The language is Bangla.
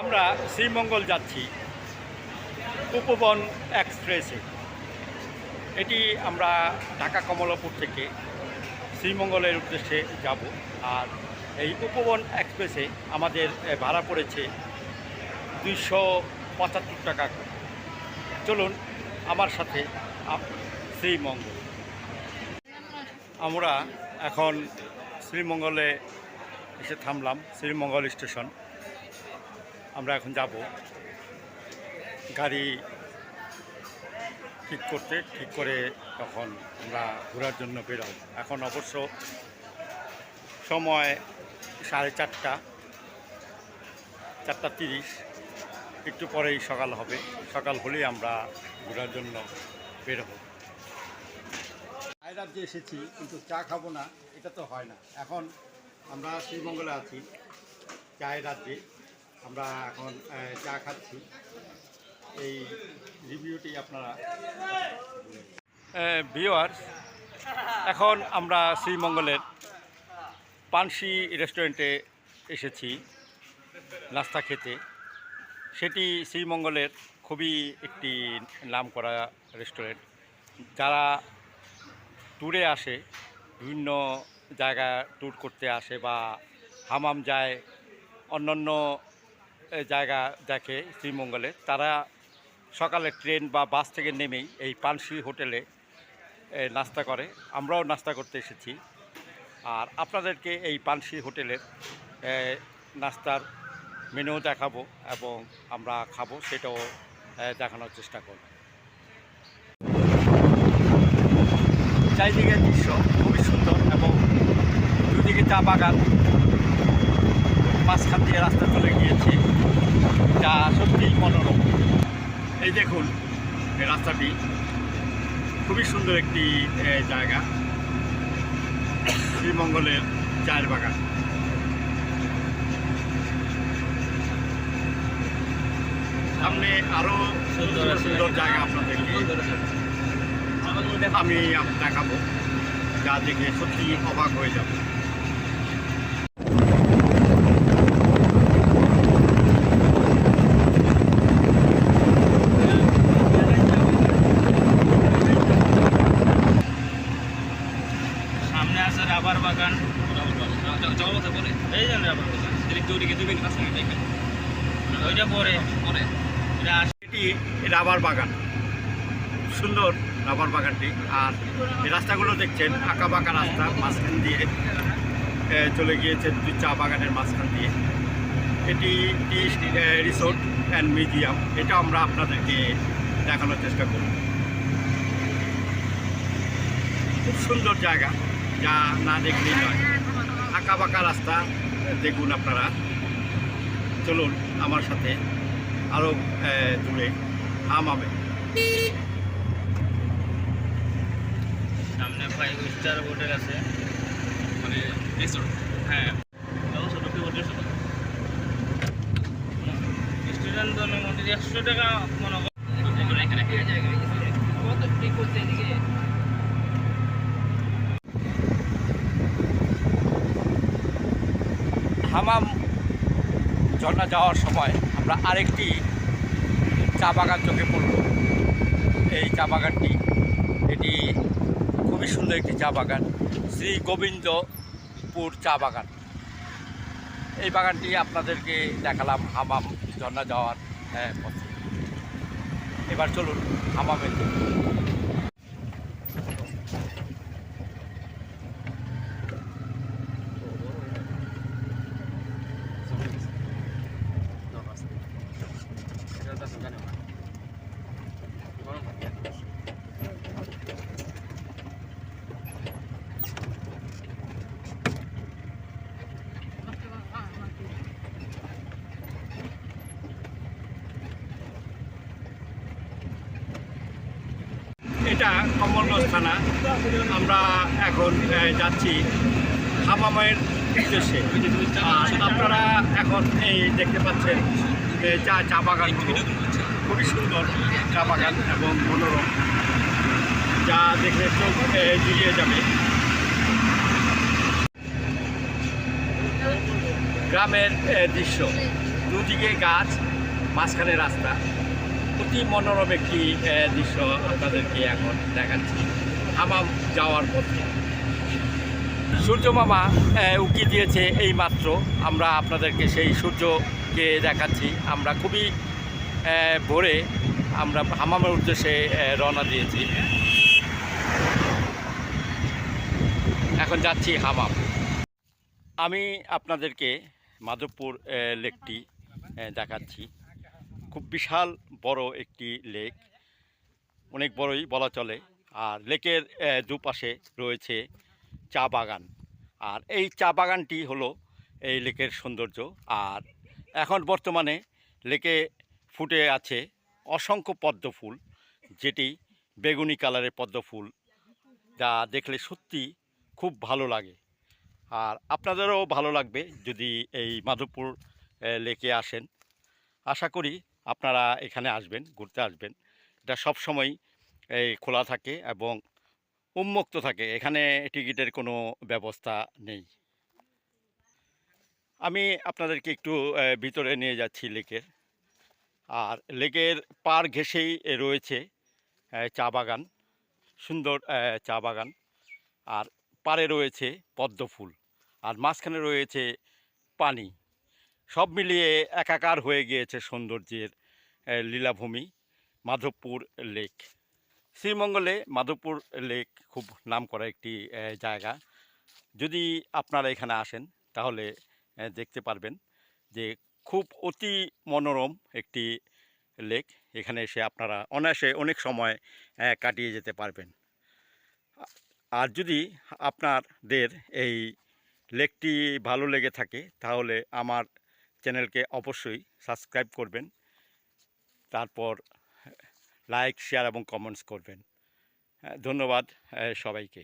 আমরা শ্রীমঙ্গল যাচ্ছি উপবন এক্সপ্রেসে। এটি আমরা ঢাকা কমলাপুর থেকে শ্রীমঙ্গলের উদ্দেশ্যে যাব। আর এই উপবন এক্সপ্রেসে আমাদের ভাড়া পড়েছে 275 টাকা করে। চলুন আমার সাথে শ্রীমঙ্গল। আমরা এখন শ্রীমঙ্গলে এসে থামলাম, শ্রীমঙ্গল স্টেশন। আমরা এখন যাব গাড়ি ঠিক করে তখন আমরা ঘোরার জন্য বেরোব। এখন অবশ্য সময় 4:30, একটু পরেই সকাল হবে। সকাল হলেই আমরা ঘোরার জন্য বেরোব। চায়ের রাজ্যে এসেছি কিন্তু চা খাবো না, এটা তো হয় না। এখন আমরা শ্রীমঙ্গলে আছি চায়ের রাজ্যে। আমরা এখন চা খাচ্ছি। এই রিভিউটি আপনারা ভিউয়ার্স, এখন আমরা শ্রীমঙ্গলের পানসি রেস্টুরেন্টে এসেছি নাস্তা খেতে। সেটি শ্রীমঙ্গলের খুবই একটি নামকরা রেস্টুরেন্ট। যারা ট্যুরে আসে, বিভিন্ন জায়গা ট্যুর করতে আসে বা হামাম যায়, অন্যান্য জায়গা দেখে শ্রীমঙ্গলে, তারা সকালে ট্রেন বা বাস থেকে নেমেই এই পানসি হোটেলে নাস্তা করে। আমরাও নাস্তা করতে এসেছি। আর আপনাদেরকে এই পানসি হোটেলের নাস্তার মেনু দেখাবো এবং আমরা খাবো, সেটাও দেখানোর চেষ্টা করব। চারিদিকে দৃশ্য খুবই সুন্দর এবং দুদিকে চা বাগান, মাঝখান দিয়ে রাস্তা চলে গিয়েছে, যা সত্যিই মনোরম। এই দেখুন এই রাস্তাটি খুবই সুন্দর একটি জায়গা, শ্রীমঙ্গলের চায়ের বাগান। সামনে আরও সুন্দর সুন্দর জায়গা আপনাদেরকে আমি দেখাবো, যা দেখে সত্যি অবাক হয়ে যাবে। সামনে আছে রাবার বাগান, বলে এই যে রাবার বাগান, ওইদিকে 2 মিনিট আছে, দেখবেন ওইটা পরে এটি রাবার বাগান, সুন্দর রাবার বাগানটি। আর এই রাস্তাগুলো দেখছেন আঁকা বাঁকা রাস্তা, মাঝখান দিয়ে চলে গিয়েছে চা বাগানের মাঝখান দিয়ে। এটি টি রিসোর্ট অ্যান্ড মিউজিয়াম, এটা আমরা আপনাদেরকে দেখানোর চেষ্টা করব। খুব সুন্দর জায়গা, যা না দেখলেই নয়। আঁকা বাঁকা রাস্তা দেখুন আপনারা। চলুন আমার সাথে আরও দূরে হামামে। সামনে 5 স্টার হোটেল আছে, মানে রিসোর্ট। হ্যাঁ, স্টুডেন্ট মোটামুটি 100 টাকা মনে হয়। হামাম ঝর্ণা যাওয়ার সময় আমরা আরেকটি চা বাগান চোখে পড়ল। এই চা বাগানটি, এটি খুবই সুন্দর একটি চা বাগান, শ্রী গোবিন্দপুর চা বাগান। এই বাগানটি আপনাদেরকে দেখালাম হামাম ঝর্ণা যাওয়ার পথে। এবার চলুন হামামের দিকে। এটা কমলগঞ্জ থানা। আমরা এখন যাচ্ছি হামামের উদ্দেশ্যে। আর আপনারা এখন এই দেখতে পাচ্ছেন চা বাগান, খুবই সুন্দর চা বাগান এবং মনোরম, যা দেখে চোখ জুড়িয়ে যাবে। গ্রামের দৃশ্য দুদিকে গাছ, মাঝখানে রাস্তা, অতি মনোরম একটি দৃশ্য আপনাদেরকে এখন দেখাচ্ছি হামাম যাওয়ার পথে। সূর্য মামা উকি দিয়েছে এই মাত্র, আমরা আপনাদেরকে সেই সূর্যকে দেখাচ্ছি। আমরা খুবই ভোরে আমরা হামামের উদ্দেশ্যে রওনা দিয়েছি, এখন যাচ্ছি হামাম। আমি আপনাদেরকে মাধবপুর লেকটি দেখাচ্ছি। খুব বিশাল বড় একটি লেক, অনেক বড়ই বলা চলে। আর লেকের দুপাশে রয়েছে চা বাগান, আর এই চা বাগানটি হলো এই লেকের সৌন্দর্য। আর এখন বর্তমানে লেকে ফুটে আছে অসংখ্য পদ্ম ফুল, যেটি বেগুনি কালারের পদ্ম ফুল, যা দেখলে সত্যি খুব ভালো লাগে। আর আপনাদেরও ভালো লাগবে যদি এই মাধবপুর লেকে আসেন। আশা করি আপনারা এখানে আসবেন, ঘুরতে আসবেন। এটা সবসময় এই খোলা থাকে এবং উন্মুক্ত থাকে, এখানে টিকিটের কোনো ব্যবস্থা নেই। আমি আপনাদেরকে একটু ভিতরে নিয়ে যাচ্ছি লেকের। আর লেকের পার ঘেঁষেই রয়েছে চা বাগান, সুন্দর চা বাগান। আর পাড়ে রয়েছে পদ্ম ফুল, আর মাঝখানে রয়েছে পানি। সব মিলিয়ে একাকার হয়ে গিয়েছে সৌন্দর্যের লীলাভূমি মাধবপুর লেক। শ্রীমঙ্গলে মাধবপুর লেক খুব নামকরা একটি জায়গা। যদি আপনারা এখানে আসেন তাহলে দেখতে পারবেন যে খুব অতি মনোরম একটি লেক। এখানে এসে আপনারা অনায়াসে অনেক সময় কাটিয়ে যেতে পারবেন। আর যদি আপনাদের এই লেকটি ভালো লেগে থাকে তাহলে আমার চ্যানেলকে অবশ্যই সাবস্ক্রাইব করবেন, তারপর লাইক, শেয়ার এবং কমেন্টস করবেন। ধন্যবাদ সবাইকে।